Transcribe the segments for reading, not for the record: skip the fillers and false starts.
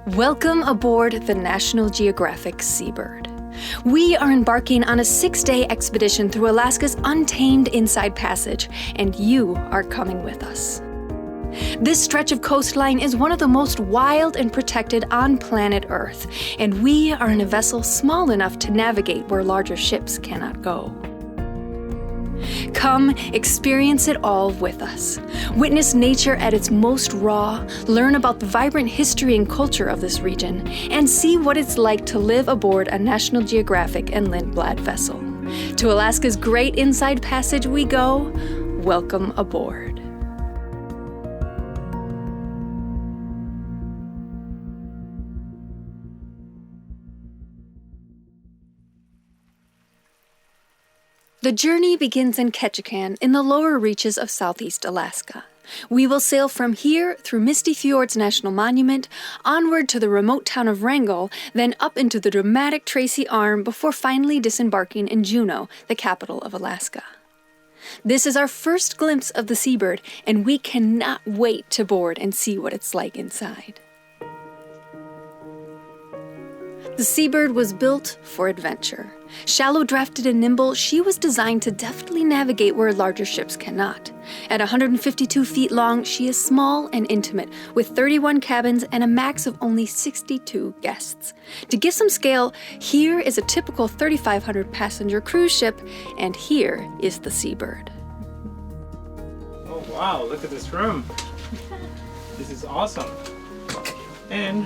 Welcome aboard the National Geographic Sea Bird. We are embarking on a 6-day expedition through Alaska's untamed Inside Passage, and you are coming with us. This stretch of coastline is one of the most wild and protected on planet Earth, and we are in a vessel small enough to navigate where larger ships cannot go. Come, experience it all with us. Witness nature at its most raw, learn about the vibrant history and culture of this region, and see what it's like to live aboard a National Geographic and Lindblad vessel. To Alaska's great Inside Passage we go. Welcome aboard. The journey begins in Ketchikan in the lower reaches of southeast Alaska. We will sail from here through Misty Fjords National Monument, onward to the remote town of Wrangell, then up into the dramatic Tracy Arm before finally disembarking in Juneau, the capital of Alaska. This is our first glimpse of the Seabird, and we cannot wait to board and see what it's like inside. The Seabird was built for adventure. Shallow drafted and nimble, she was designed to deftly navigate where larger ships cannot. At 152 feet long, she is small and intimate, with 31 cabins and a max of only 62 guests. To give some scale, here is a typical 3,500 passenger cruise ship, and here is the Seabird. Oh wow, look at this room. This is awesome. And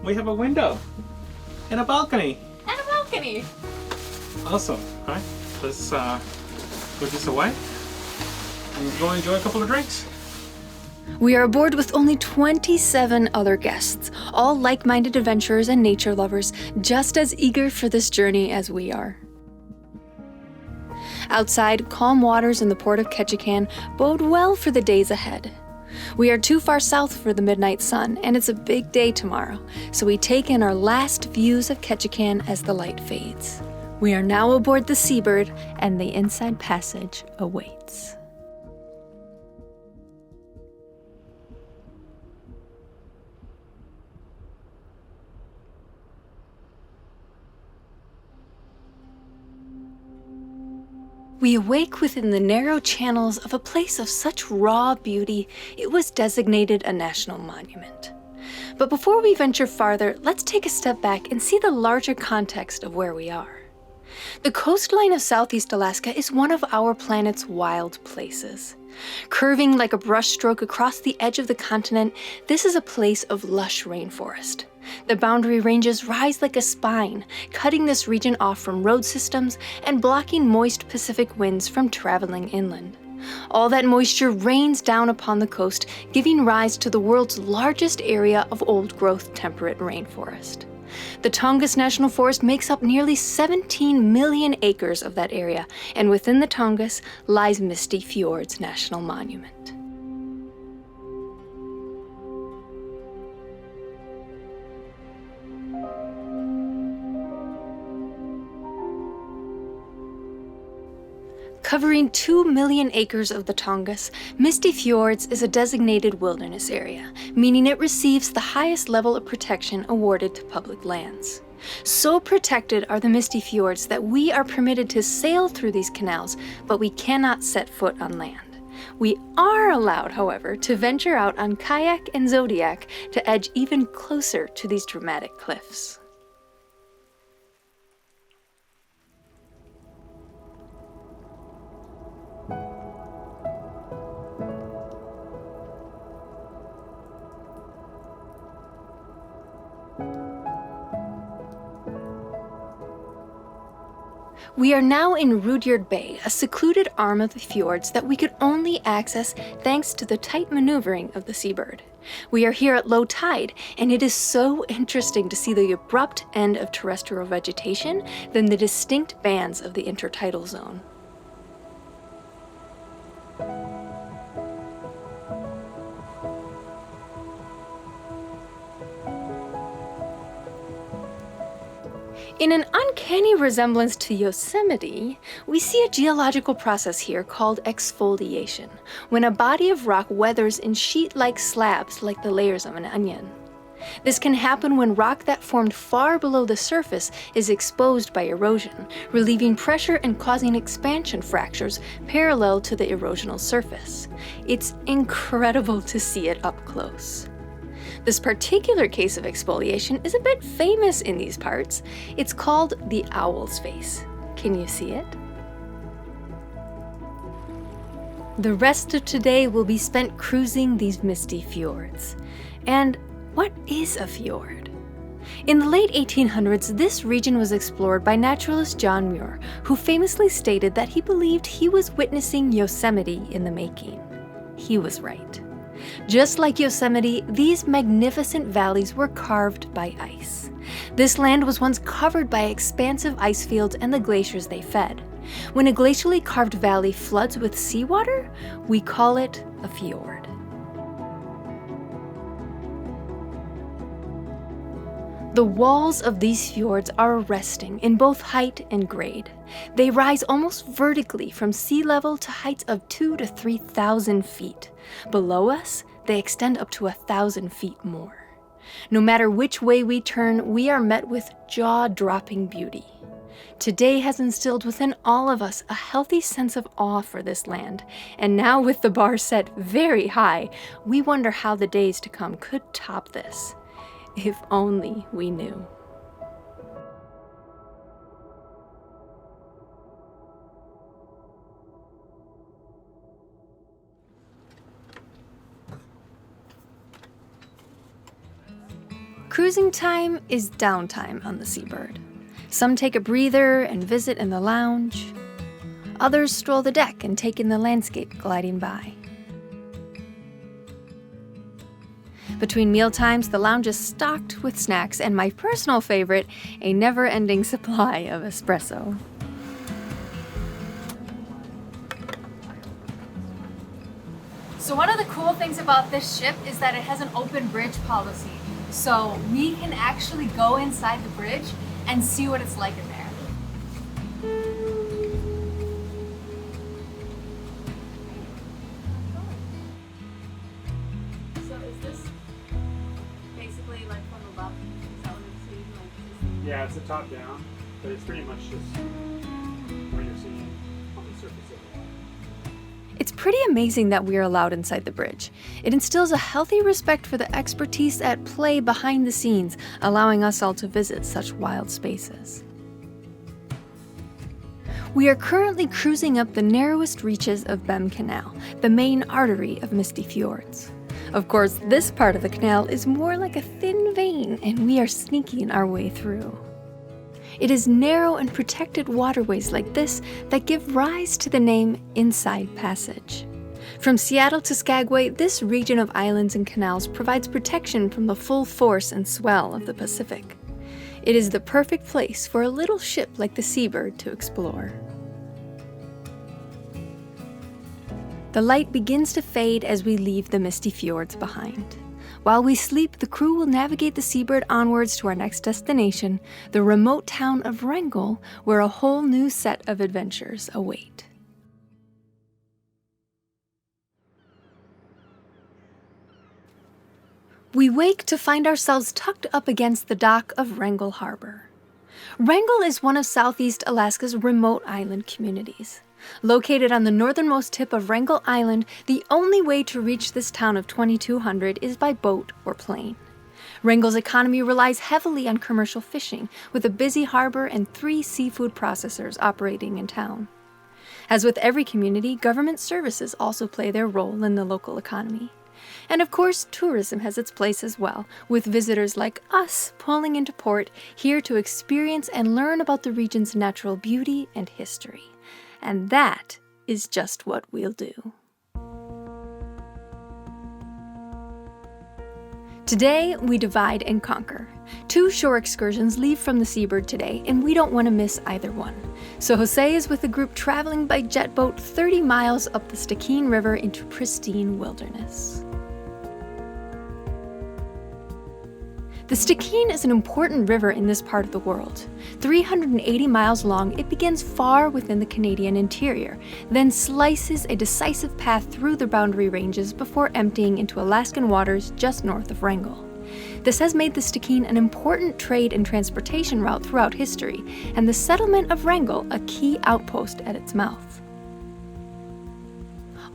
we have a window and a balcony. And a balcony! Awesome. All right, let's put this away and go enjoy a couple of drinks. We are aboard with only 27 other guests, all like-minded adventurers and nature lovers, just as eager for this journey as we are. Outside, calm waters in the port of Ketchikan bode well for the days ahead. We are too far south for the midnight sun, and it's a big day tomorrow, so we take in our last views of Ketchikan as the light fades. We are now aboard the Seabird, and the Inside Passage awaits. We awake within the narrow channels of a place of such raw beauty, it was designated a national monument. But before we venture farther, let's take a step back and see the larger context of where we are. The coastline of southeast Alaska is one of our planet's wild places. Curving like a brushstroke across the edge of the continent, this is a place of lush rainforest. The boundary ranges rise like a spine, cutting this region off from road systems and blocking moist Pacific winds from traveling inland. All that moisture rains down upon the coast, giving rise to the world's largest area of old-growth temperate rainforest. The Tongass National Forest makes up nearly 17 million acres of that area, and within the Tongass lies Misty Fjords National Monument. Covering 2 million acres of the Tongass, Misty Fjords is a designated wilderness area, meaning it receives the highest level of protection awarded to public lands. So protected are the Misty Fjords that we are permitted to sail through these canals, but we cannot set foot on land. We are allowed, however, to venture out on kayak and zodiac to edge even closer to these dramatic cliffs. We are now in Rudyard Bay, a secluded arm of the fjords that we could only access thanks to the tight maneuvering of the Seabird. We are here at low tide, and it is so interesting to see the abrupt end of terrestrial vegetation, then the distinct bands of the intertidal zone. In an uncanny resemblance to Yosemite, we see a geological process here called exfoliation, when a body of rock weathers in sheet-like slabs like the layers of an onion. This can happen when rock that formed far below the surface is exposed by erosion, relieving pressure and causing expansion fractures parallel to the erosional surface. It's incredible to see it up close. This particular case of exfoliation is a bit famous in these parts. It's called the owl's face. Can you see it? The rest of today will be spent cruising these misty fjords. And what is a fjord? In the late 1800s, this region was explored by naturalist John Muir, who famously stated that he believed he was witnessing Yosemite in the making. He was right. Just like Yosemite, these magnificent valleys were carved by ice. This land was once covered by expansive ice fields and the glaciers they fed. When a glacially carved valley floods with seawater, we call it a fjord. The walls of these fjords are arresting in both height and grade. They rise almost vertically from sea level to heights of 2,000 to 3,000 feet. Below us, they extend up to 1,000 feet more. No matter which way we turn, we are met with jaw-dropping beauty. Today has instilled within all of us a healthy sense of awe for this land, and now with the bar set very high, we wonder how the days to come could top this. If only we knew. Cruising time is downtime on the Seabird. Some take a breather and visit in the lounge. Others stroll the deck and take in the landscape gliding by. Between mealtimes, the lounge is stocked with snacks and my personal favorite, a never-ending supply of espresso. So one of the cool things about this ship is that it has an open bridge policy. So we can actually go inside the bridge and see what it's like in there. So is this basically like from above? Is that what it's seeing? Like, Yeah, it's a top down, but it's pretty much just what you're seeing on the surface of the water. It's pretty amazing that we are allowed inside the bridge. It instills a healthy respect for the expertise at play behind the scenes, allowing us all to visit such wild spaces. We are currently cruising up the narrowest reaches of Bem Canal, the main artery of Misty Fjords. Of course, this part of the canal is more like a thin vein, and we are sneaking our way through. It is narrow and protected waterways like this that give rise to the name Inside Passage. From Seattle to Skagway, this region of islands and canals provides protection from the full force and swell of the Pacific. It is the perfect place for a little ship like the Seabird to explore. The light begins to fade as we leave the misty fjords behind. While we sleep, the crew will navigate the Seabird onwards to our next destination, the remote town of Wrangell, where a whole new set of adventures await. We wake to find ourselves tucked up against the dock of Wrangell Harbor. Wrangell is one of Southeast Alaska's remote island communities. Located on the northernmost tip of Wrangell Island, the only way to reach this town of 2,200 is by boat or plane. Wrangell's economy relies heavily on commercial fishing, with a busy harbor and 3 seafood processors operating in town. As with every community, government services also play their role in the local economy. And of course, tourism has its place as well, with visitors like us pulling into port, here to experience and learn about the region's natural beauty and history. And that is just what we'll do. Today, we divide and conquer. 2 shore excursions leave from the Seabird today, and we don't want to miss either one. So Jose is with a group traveling by jet boat 30 miles up the Stikine River into pristine wilderness. The Stikine is an important river in this part of the world. 380 miles long, it begins far within the Canadian interior, then slices a decisive path through the Boundary Ranges before emptying into Alaskan waters just north of Wrangell. This has made the Stikine an important trade and transportation route throughout history, and the settlement of Wrangell a key outpost at its mouth.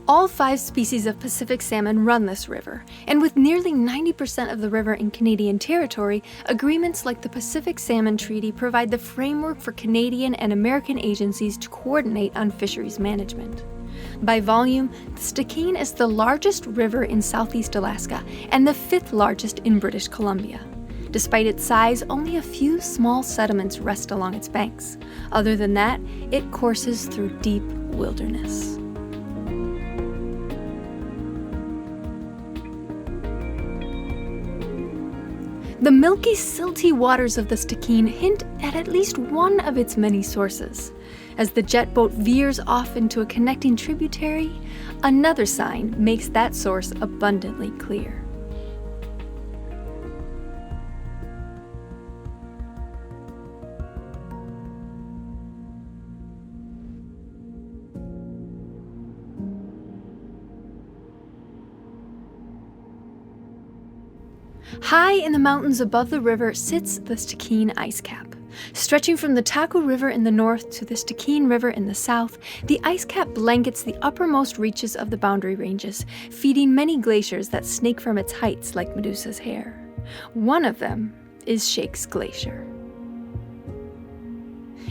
All 5 species of Pacific salmon run this river, and with nearly 90% of the river in Canadian territory, agreements like the Pacific Salmon Treaty provide the framework for Canadian and American agencies to coordinate on fisheries management. By volume, the Stikine is the largest river in southeast Alaska and the 5th largest in British Columbia. Despite its size, only a few small sediments rest along its banks. Other than that, it courses through deep wilderness. The milky, silty waters of the Stikine hint at least one of its many sources. As the jet boat veers off into a connecting tributary, another sign makes that source abundantly clear. High in the mountains above the river sits the Stikine ice cap. Stretching from the Taku River in the north to the Stikine River in the south, the ice cap blankets the uppermost reaches of the boundary ranges, feeding many glaciers that snake from its heights like Medusa's hair. One of them is Shakes Glacier.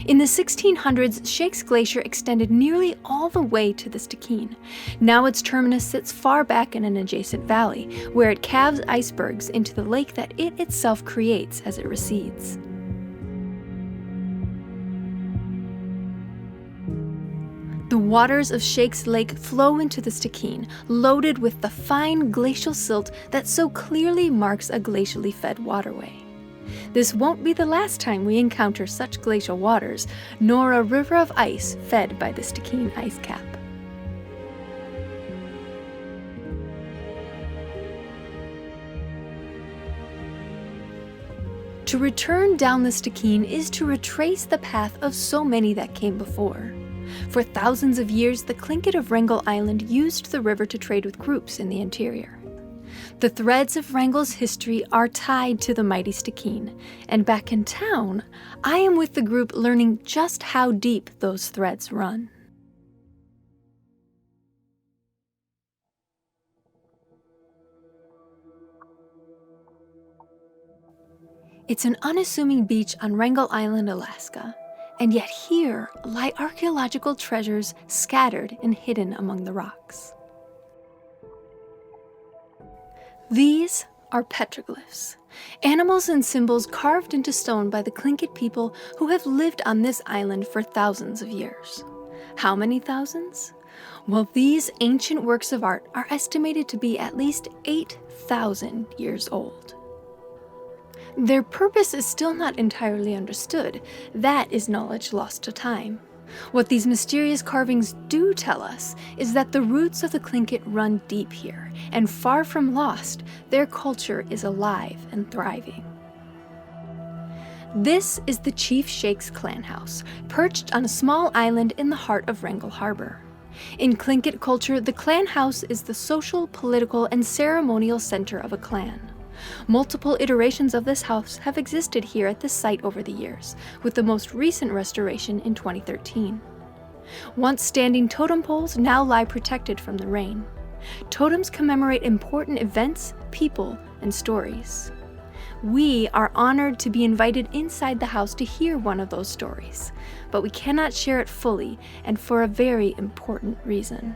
In the 1600s, Shakes Glacier extended nearly all the way to the Stikine. Now its terminus sits far back in an adjacent valley, where it calves icebergs into the lake that it itself creates as it recedes. The waters of Shakes Lake flow into the Stikine, loaded with the fine glacial silt that so clearly marks a glacially fed waterway. This won't be the last time we encounter such glacial waters, nor a river of ice fed by the Stikine ice cap. To return down the Stikine is to retrace the path of so many that came before. For thousands of years, the Tlingit of Wrangell Island used the river to trade with groups in the interior. The threads of Wrangell's history are tied to the mighty Stikine, and back in town, I am with the group learning just how deep those threads run. It's an unassuming beach on Wrangell Island, Alaska, and yet here lie archaeological treasures scattered and hidden among the rocks. These are petroglyphs, animals and symbols carved into stone by the Tlingit people who have lived on this island for thousands of years. How many thousands? Well, these ancient works of art are estimated to be at least 8,000 years old. Their purpose is still not entirely understood. That is knowledge lost to time. What these mysterious carvings do tell us is that the roots of the Tlingit run deep here, and far from lost, their culture is alive and thriving. This is the Chief Shakes clan house, perched on a small island in the heart of Wrangell Harbor. In Tlingit culture, the clan house is the social, political, and ceremonial center of a clan. Multiple iterations of this house have existed here at this site over the years, with the most recent restoration in 2013. Once standing totem poles now lie protected from the rain. Totems commemorate important events, people, and stories. We are honored to be invited inside the house to hear one of those stories, but we cannot share it fully, and for a very important reason.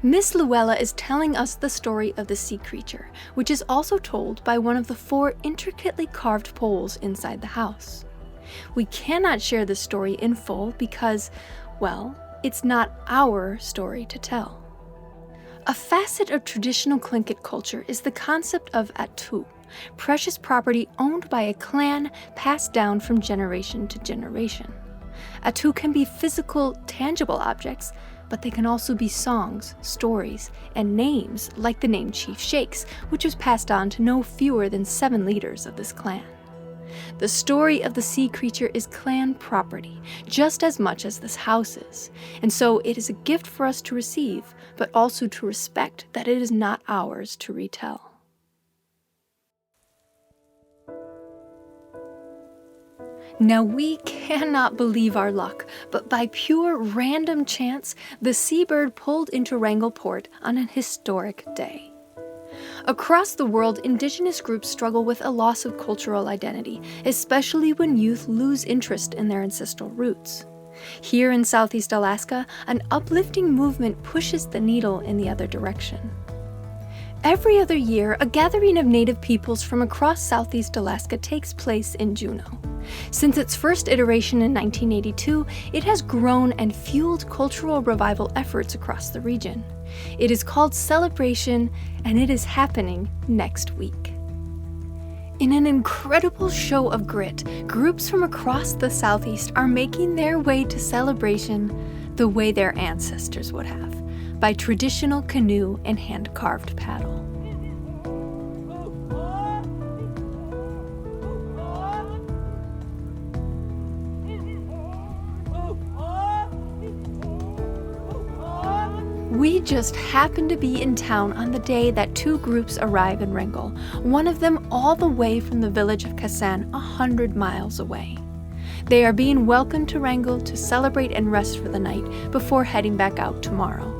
Miss Luella is telling us the story of the sea creature, which is also told by one of the 4 intricately carved poles inside the house. We cannot share this story in full because, well, it's not our story to tell. A facet of traditional Tlingit culture is the concept of atu, precious property owned by a clan passed down from generation to generation. Atu can be physical, tangible objects, but they can also be songs, stories, and names like the name Chief Shakes, which was passed on to no fewer than 7 leaders of this clan. The story of the sea creature is clan property, just as much as this house is, and so it is a gift for us to receive, but also to respect that it is not ours to retell. Now we cannot believe our luck, but by pure random chance, the Seabird pulled into Wrangell port on an historic day. Across the world, indigenous groups struggle with a loss of cultural identity, especially when youth lose interest in their ancestral roots. Here in Southeast Alaska, an uplifting movement pushes the needle in the other direction. Every other year, a gathering of Native peoples from across Southeast Alaska takes place in Juneau. Since its first iteration in 1982, it has grown and fueled cultural revival efforts across the region. It is called Celebration, and it is happening next week. In an incredible show of grit, groups from across the Southeast are making their way to Celebration the way their ancestors would have, by traditional canoe and hand-carved paddle. We just happened to be in town on the day that two groups arrive in Wrangell, one of them all the way from the village of Kassan, 100 miles away. They are being welcomed to Wrangell to celebrate and rest for the night before heading back out tomorrow.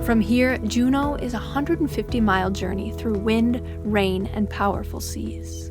From here, Juneau is a 150-mile journey through wind, rain, and powerful seas.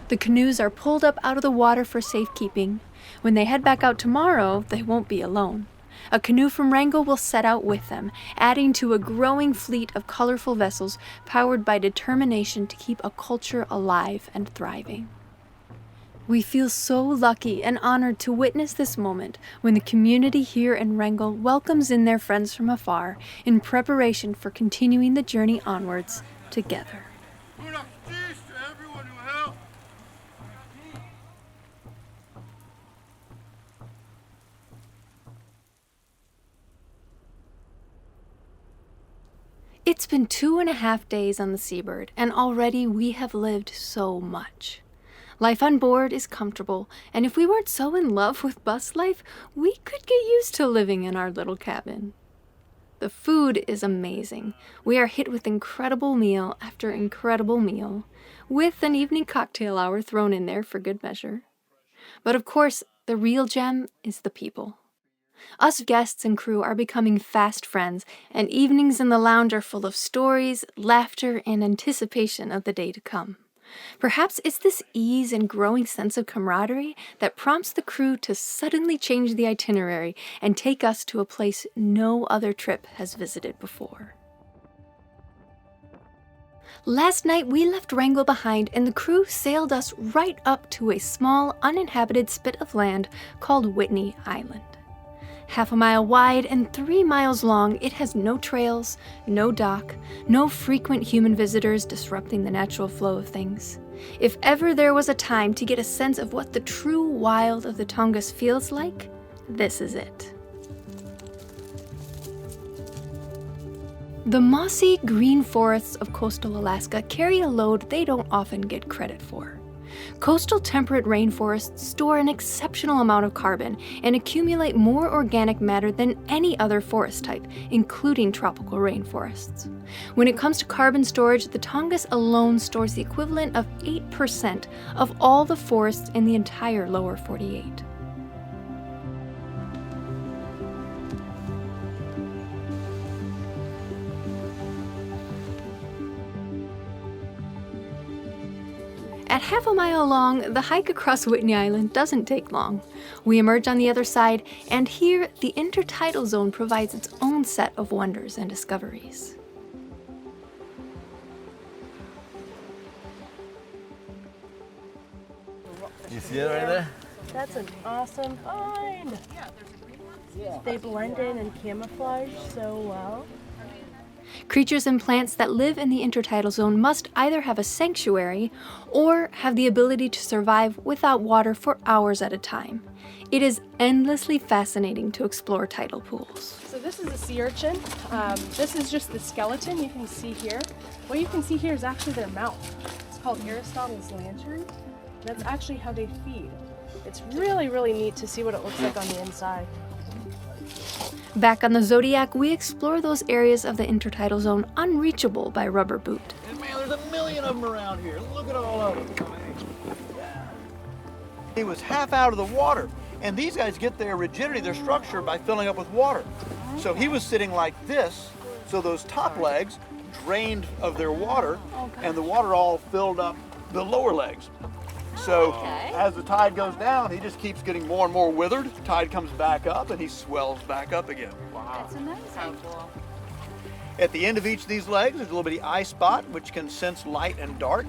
The canoes are pulled up out of the water for safekeeping. When they head back out tomorrow, they won't be alone. A canoe from Wrangell will set out with them, adding to a growing fleet of colorful vessels powered by determination to keep a culture alive and thriving. We feel so lucky and honored to witness this moment when the community here in Wrangell welcomes in their friends from afar in preparation for continuing the journey onwards together. It's been 2.5 days on the Seabird, and already we have lived so much. Life on board is comfortable, and if we weren't so in love with bus life, we could get used to living in our little cabin. The food is amazing. We are hit with incredible meal after incredible meal, with an evening cocktail hour thrown in there for good measure. But of course, the real gem is the people. Us guests and crew are becoming fast friends, and evenings in the lounge are full of stories, laughter, and anticipation of the day to come. Perhaps it's this ease and growing sense of camaraderie that prompts the crew to suddenly change the itinerary and take us to a place no other trip has visited before. Last night we left Wrangell behind, and the crew sailed us right up to a small, uninhabited spit of land called Whitney Island. 1/2 mile wide and 3 miles long, it has no trails, no dock, no frequent human visitors disrupting the natural flow of things. If ever there was a time to get a sense of what the true wild of the Tongass feels like, this is it. The mossy, green forests of coastal Alaska carry a load they don't often get credit for. Coastal temperate rainforests store an exceptional amount of carbon and accumulate more organic matter than any other forest type, including tropical rainforests. When it comes to carbon storage, the Tongass alone stores the equivalent of 8% of all the forests in the entire lower 48. At half a mile long, the hike across Whitney Island doesn't take long. We emerge on the other side, and here, the intertidal zone provides its own set of wonders and discoveries. You see it right there? That's an awesome find. They blend in and camouflage so well. Creatures and plants that live in the intertidal zone must either have a sanctuary or have the ability to survive without water for hours at a time. It is endlessly fascinating to explore tidal pools. So this is a sea urchin. This is just the skeleton you can see here. What you can see here is actually their mouth. It's called Aristotle's lantern. That's actually how they feed. It's really, really neat to see what it looks like on the inside. Back on the Zodiac, we explore those areas of the intertidal zone unreachable by rubber boot. And man, there's a million of them around here. Look at all of them. He was half out of the water, and these guys get their rigidity, their structure, by filling up with water. So he was sitting like this, so those top legs drained of their water, and the water all filled up the lower legs. So as the tide goes down, he just keeps getting more and more withered. Tide comes back up and he swells back up again. That's amazing. Cool. At the end of each of these legs, there's a little bitty eye spot, which can sense light and dark.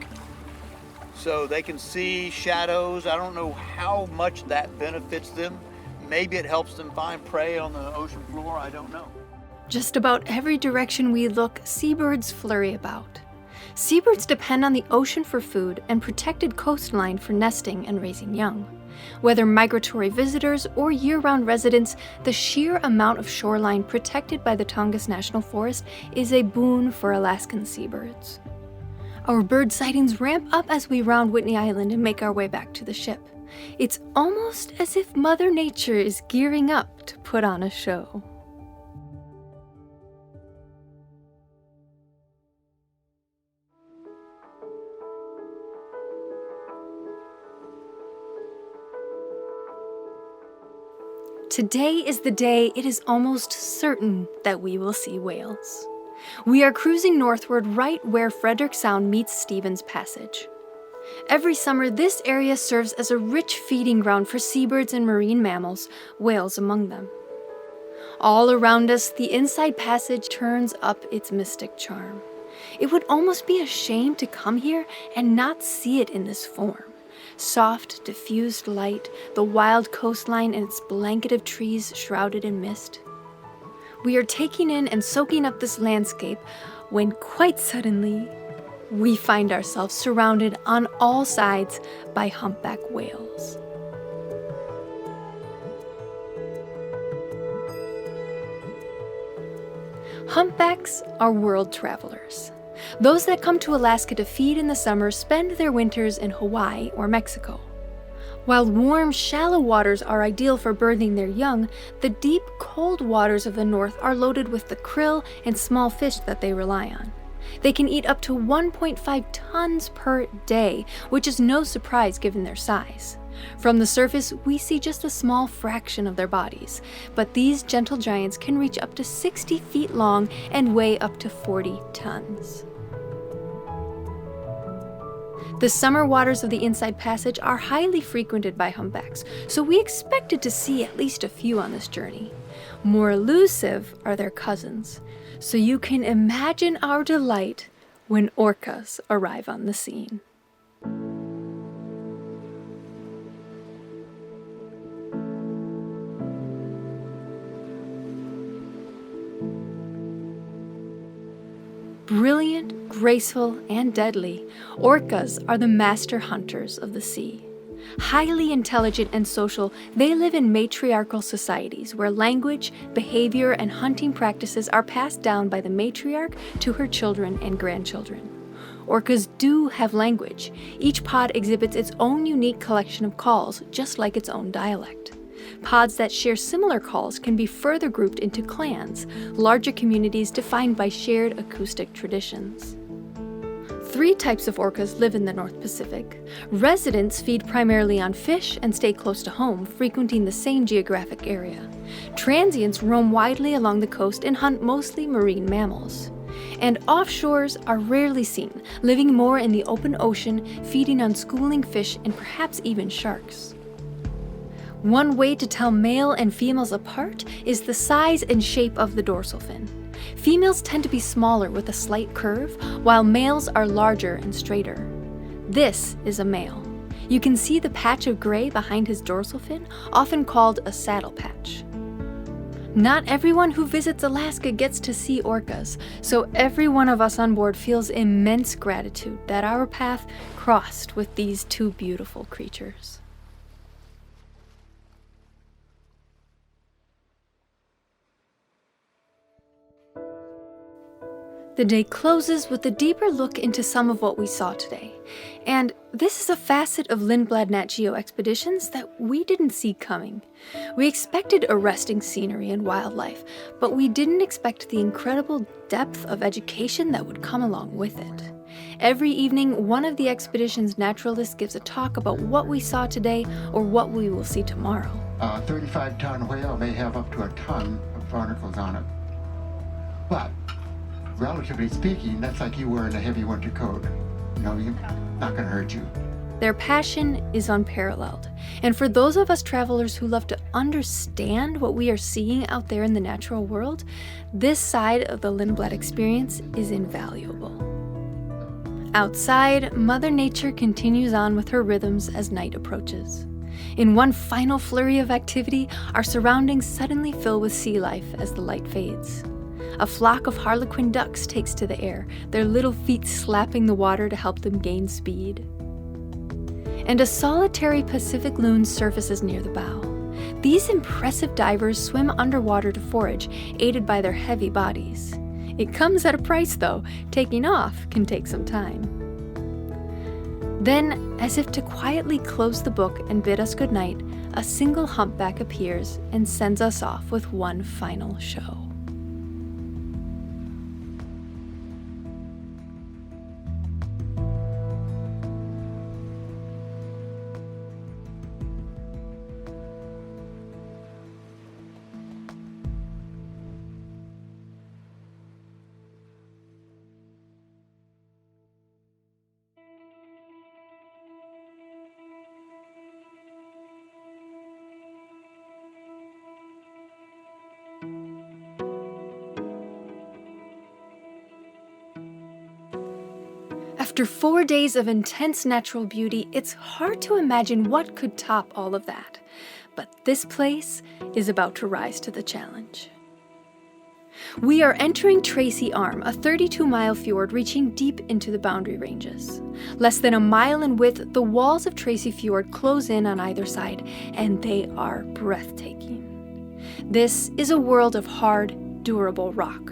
So they can see shadows. I don't know how much that benefits them. Maybe it helps them find prey on the ocean floor, I don't know. Just about every direction we look, seabirds flurry about. Seabirds depend on the ocean for food and protected coastline for nesting and raising young. Whether migratory visitors or year-round residents, the sheer amount of shoreline protected by the Tongass National Forest is a boon for Alaskan seabirds. Our bird sightings ramp up as we round Whitney Island and make our way back to the ship. It's almost as if Mother Nature is gearing up to put on a show. Today is the day it is almost certain that we will see whales. We are cruising northward right where Frederick Sound meets Stevens Passage. Every summer, this area serves as a rich feeding ground for seabirds and marine mammals, whales among them. All around us, the Inside Passage turns up its mystic charm. It would almost be a shame to come here and not see it in this form. Soft, diffused light, the wild coastline and its blanket of trees shrouded in mist. We are taking in and soaking up this landscape when quite suddenly, we find ourselves surrounded on all sides by humpback whales. Humpbacks are world travelers. Those that come to Alaska to feed in the summer spend their winters in Hawaii or Mexico. While warm, shallow waters are ideal for birthing their young, the deep, cold waters of the north are loaded with the krill and small fish that they rely on. They can eat up to 1.5 tons per day, which is no surprise given their size. From the surface, we see just a small fraction of their bodies, but these gentle giants can reach up to 60 feet long and weigh up to 40 tons. The summer waters of the Inside Passage are highly frequented by humpbacks, so we expected to see at least a few on this journey. More elusive are their cousins, so you can imagine our delight when orcas arrive on the scene. Brilliant, graceful, and deadly, orcas are the master hunters of the sea. Highly intelligent and social, they live in matriarchal societies where language, behavior, and hunting practices are passed down by the matriarch to her children and grandchildren. Orcas do have language. Each pod exhibits its own unique collection of calls, just like its own dialect. Pods that share similar calls can be further grouped into clans, larger communities defined by shared acoustic traditions. 3 types of orcas live in the North Pacific. Residents feed primarily on fish and stay close to home, frequenting the same geographic area. Transients roam widely along the coast and hunt mostly marine mammals. And offshores are rarely seen, living more in the open ocean, feeding on schooling fish and perhaps even sharks. One way to tell male and females apart is the size and shape of the dorsal fin. Females tend to be smaller with a slight curve, while males are larger and straighter. This is a male. You can see the patch of gray behind his dorsal fin, often called a saddle patch. Not everyone who visits Alaska gets to see orcas, so every one of us on board feels immense gratitude that our path crossed with these two beautiful creatures. The day closes with a deeper look into some of what we saw today. And this is a facet of Lindblad Nat Geo expeditions that we didn't see coming. We expected arresting scenery and wildlife, but we didn't expect the incredible depth of education that would come along with it. Every evening, one of the expedition's naturalists gives a talk about what we saw today or what we will see tomorrow. A 35-ton whale may have up to a ton of barnacles on it. But relatively speaking, that's like you wearing a heavy winter coat. You know, you're not going to hurt you. Their passion is unparalleled. And for those of us travelers who love to understand what we are seeing out there in the natural world, this side of the Lindblad experience is invaluable. Outside, Mother Nature continues on with her rhythms as night approaches. In one final flurry of activity, our surroundings suddenly fill with sea life as the light fades. A flock of harlequin ducks takes to the air, their little feet slapping the water to help them gain speed. And a solitary Pacific loon surfaces near the bow. These impressive divers swim underwater to forage, aided by their heavy bodies. It comes at a price, though. Taking off can take some time. Then, as if to quietly close the book and bid us goodnight, a single humpback appears and sends us off with one final show. After 4 days of intense natural beauty, it's hard to imagine what could top all of that. But this place is about to rise to the challenge. We are entering Tracy Arm, a 32-mile fjord reaching deep into the Boundary Ranges. Less than a mile in width, the walls of Tracy Fjord close in on either side, and they are breathtaking. This is a world of hard, durable rock.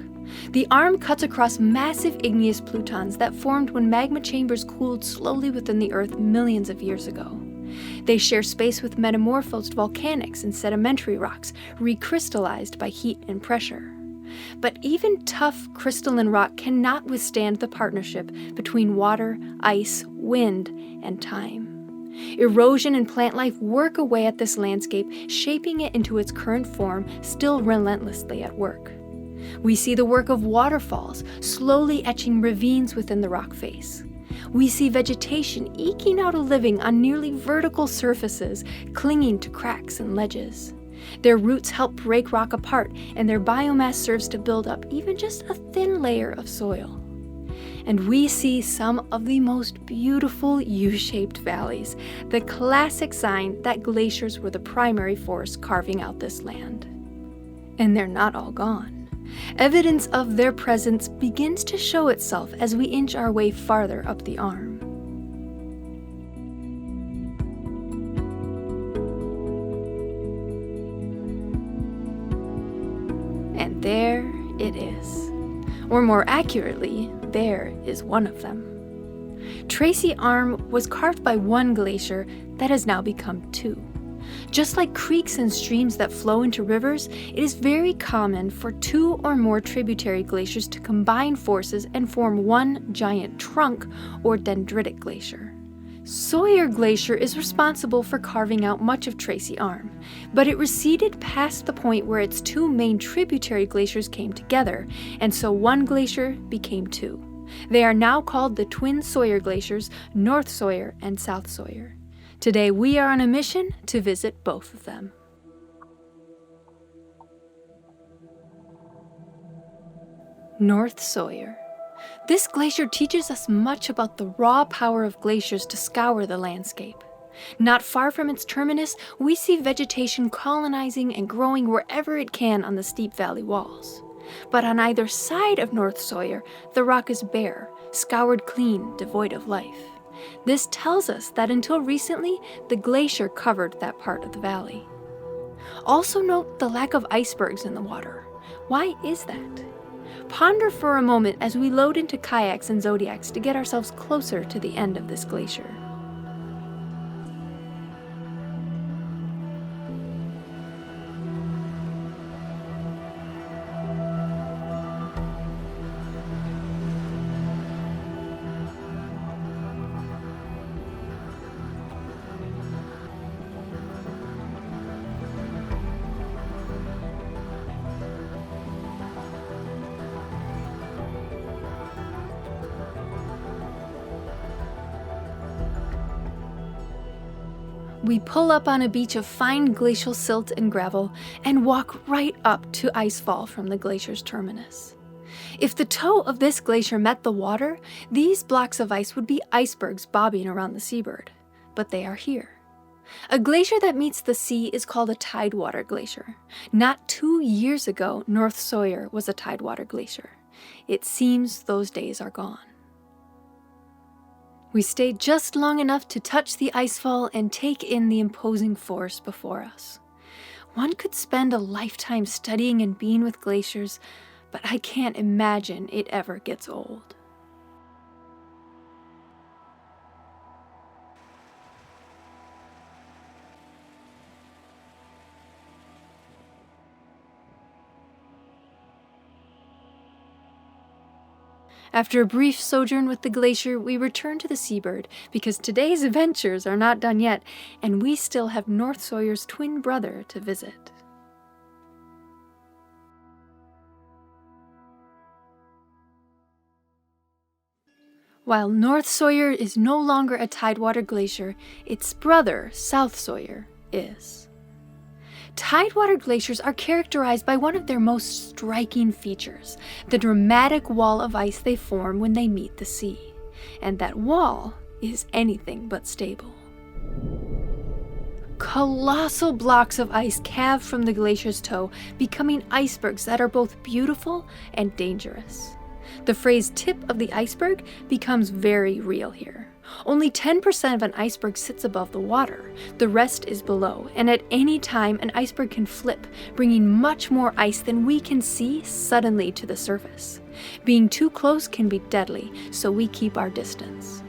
The arm cuts across massive igneous plutons that formed when magma chambers cooled slowly within the Earth millions of years ago. They share space with metamorphosed volcanics and sedimentary rocks, recrystallized by heat and pressure. But even tough crystalline rock cannot withstand the partnership between water, ice, wind, and time. Erosion and plant life work away at this landscape, shaping it into its current form, still relentlessly at work. We see the work of waterfalls, slowly etching ravines within the rock face. We see vegetation eking out a living on nearly vertical surfaces, clinging to cracks and ledges. Their roots help break rock apart, and their biomass serves to build up even just a thin layer of soil. And we see some of the most beautiful U-shaped valleys, the classic sign that glaciers were the primary force carving out this land. And they're not all gone. Evidence of their presence begins to show itself as we inch our way farther up the arm. And there it is. Or more accurately, there is one of them. Tracy Arm was carved by one glacier that has now become two. Just like creeks and streams that flow into rivers, it is very common for two or more tributary glaciers to combine forces and form one giant trunk or dendritic glacier. Sawyer Glacier is responsible for carving out much of Tracy Arm. But it receded past the point where its two main tributary glaciers came together, and so one glacier became two. They are now called the twin Sawyer glaciers, North Sawyer and South Sawyer. Today we are on a mission to visit both of them. North Sawyer. This glacier teaches us much about the raw power of glaciers to scour the landscape. Not far from its terminus, we see vegetation colonizing and growing wherever it can on the steep valley walls. But on either side of North Sawyer, the rock is bare, scoured clean, devoid of life. This tells us that until recently, the glacier covered that part of the valley. Also note the lack of icebergs in the water. Why is that? Ponder for a moment as we load into kayaks and zodiacs to get ourselves closer to the end of this glacier. We pull up on a beach of fine glacial silt and gravel and walk right up to icefall from the glacier's terminus. If the toe of this glacier met the water, these blocks of ice would be icebergs bobbing around the Seabird. But they are here. A glacier that meets the sea is called a tidewater glacier. Not 2 years ago, North Sawyer was a tidewater glacier. It seems those days are gone. We stayed just long enough to touch the icefall and take in the imposing forest before us. One could spend a lifetime studying and being with glaciers, but I can't imagine it ever gets old. After a brief sojourn with the glacier, we return to the Seabird because today's adventures are not done yet, and we still have North Sawyer's twin brother to visit. While North Sawyer is no longer a tidewater glacier, its brother, South Sawyer, is. Tidewater glaciers are characterized by one of their most striking features, the dramatic wall of ice they form when they meet the sea. And that wall is anything but stable. Colossal blocks of ice calve from the glacier's toe, becoming icebergs that are both beautiful and dangerous. The phrase tip of the iceberg becomes very real here. Only 10% of an iceberg sits above the water. The rest is below, and at any time an iceberg can flip, bringing much more ice than we can see suddenly to the surface. Being too close can be deadly, so we keep our distance.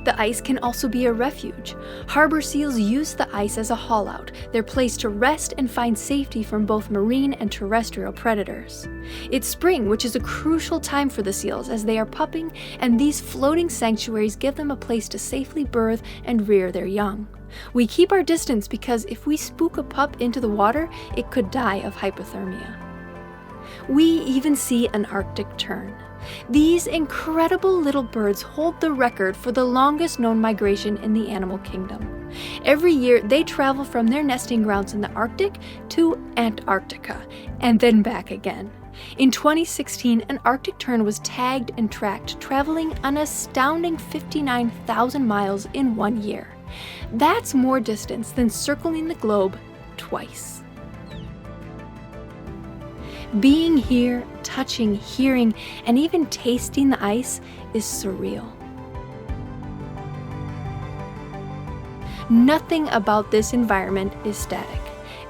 The ice can also be a refuge. Harbor seals use the ice as a haul-out, their place to rest and find safety from both marine and terrestrial predators. It's spring, which is a crucial time for the seals as they are pupping, and these floating sanctuaries give them a place to safely birth and rear their young. We keep our distance because if we spook a pup into the water, it could die of hypothermia. We even see an Arctic tern. These incredible little birds hold the record for the longest known migration in the animal kingdom. Every year, they travel from their nesting grounds in the Arctic to Antarctica, and then back again. In 2016, an Arctic tern was tagged and tracked, traveling an astounding 59,000 miles in 1 year. That's more distance than circling the globe twice. Being here, touching, hearing, and even tasting the ice is surreal. Nothing about this environment is static.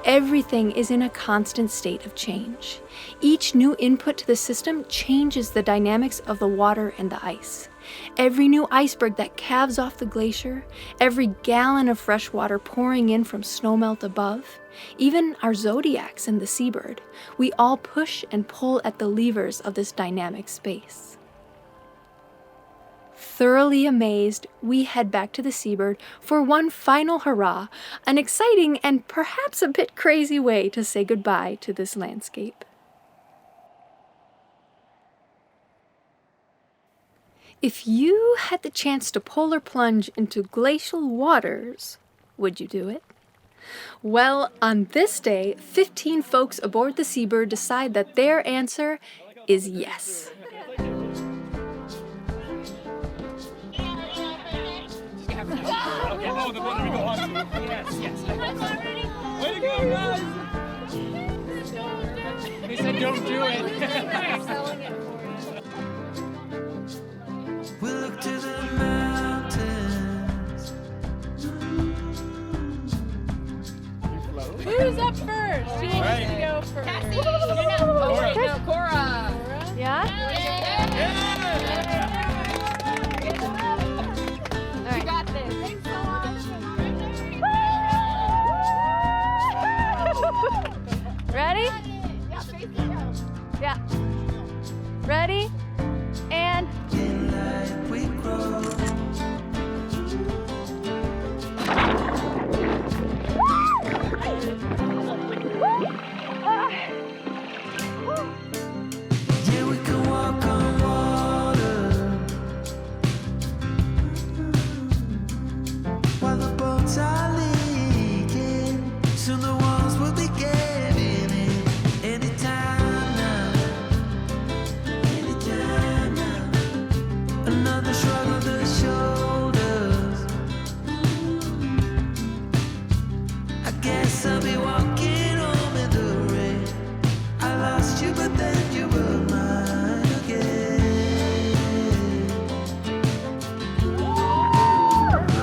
Everything is in a constant state of change. Each new input to the system changes the dynamics of the water and the ice. Every new iceberg that calves off the glacier, every gallon of fresh water pouring in from snowmelt above, even our zodiacs and the Seabird, we all push and pull at the levers of this dynamic space. Thoroughly amazed, we head back to the Seabird for one final hurrah, an exciting and perhaps a bit crazy way to say goodbye to this landscape. If you had the chance to polar plunge into glacial waters, would you do it? Well, on this day, 15 folks aboard the Seabird decide that their answer is yes. Way to go, guys! They said don't do it. We look to the mountains. Who's up first? Who needs to go first? Cassie! Oh, wait, no, Cora! Yeah? You got this. Thanks so much. Ready? Yeah. Ready? And In life we grow. Yeah, we can walk on water while the boats are leaking. Soon the walls will be giving in. Anytime now, anytime now. Another shrug of the shoulders. I guess I'll be walking home in the rain. I lost you, but then you were mine again.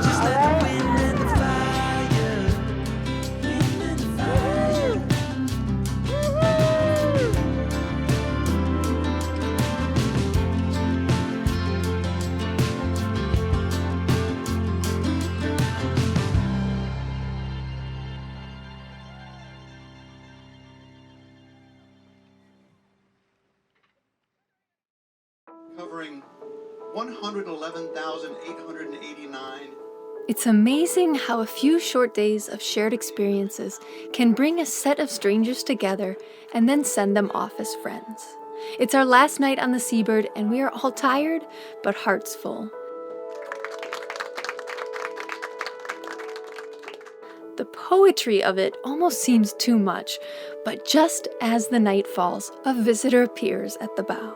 Just like the wind and the fire, wind and the fire. Covering 111,889. It's amazing how a few short days of shared experiences can bring a set of strangers together and then send them off as friends. It's our last night on the Seabird, and we are all tired, but hearts full. The poetry of it almost seems too much, but just as the night falls, a visitor appears at the bow.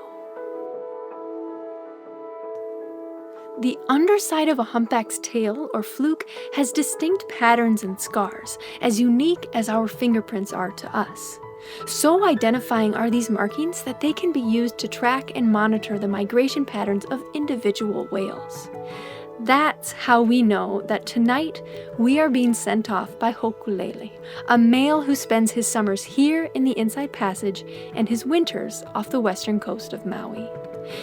The underside of a humpback's tail or fluke has distinct patterns and scars, as unique as our fingerprints are to us. So identifying are these markings that they can be used to track and monitor the migration patterns of individual whales. That's how we know that tonight we are being sent off by Hokulele, a male who spends his summers here in the Inside Passage and his winters off the western coast of Maui.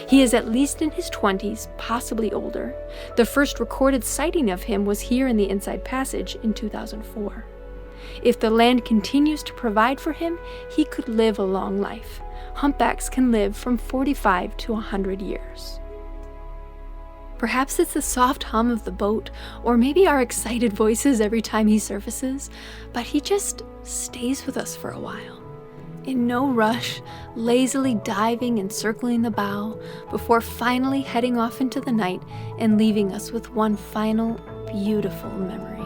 He is at least in his 20s, possibly older. The first recorded sighting of him was here in the Inside Passage in 2004. If the land continues to provide for him, he could live a long life. Humpbacks can live from 45 to 100 years. Perhaps it's the soft hum of the boat, or maybe our excited voices every time he surfaces, but he just stays with us for a while. In no rush, lazily diving and circling the bow, before finally heading off into the night and leaving us with one final, beautiful memory.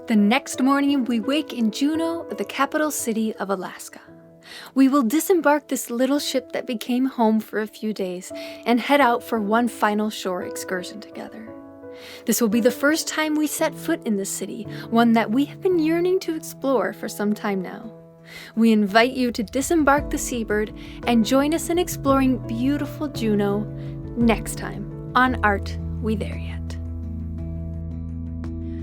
The next morning, we wake in Juneau, the capital city of Alaska. We will disembark this little ship that became home for a few days and head out for one final shore excursion together. This will be the first time we set foot in the city, one that we have been yearning to explore for some time now. We invite you to disembark the Seabird and join us in exploring beautiful Juneau next time on Art we there yet?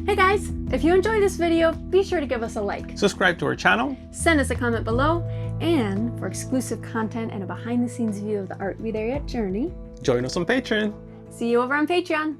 Hey guys, if you enjoyed this video, be sure to give us a like. Subscribe to our channel. Send us a comment below, and for exclusive content and a behind the scenes view of the Art We There Yet journey, Join us on Patreon. see you over on Patreon.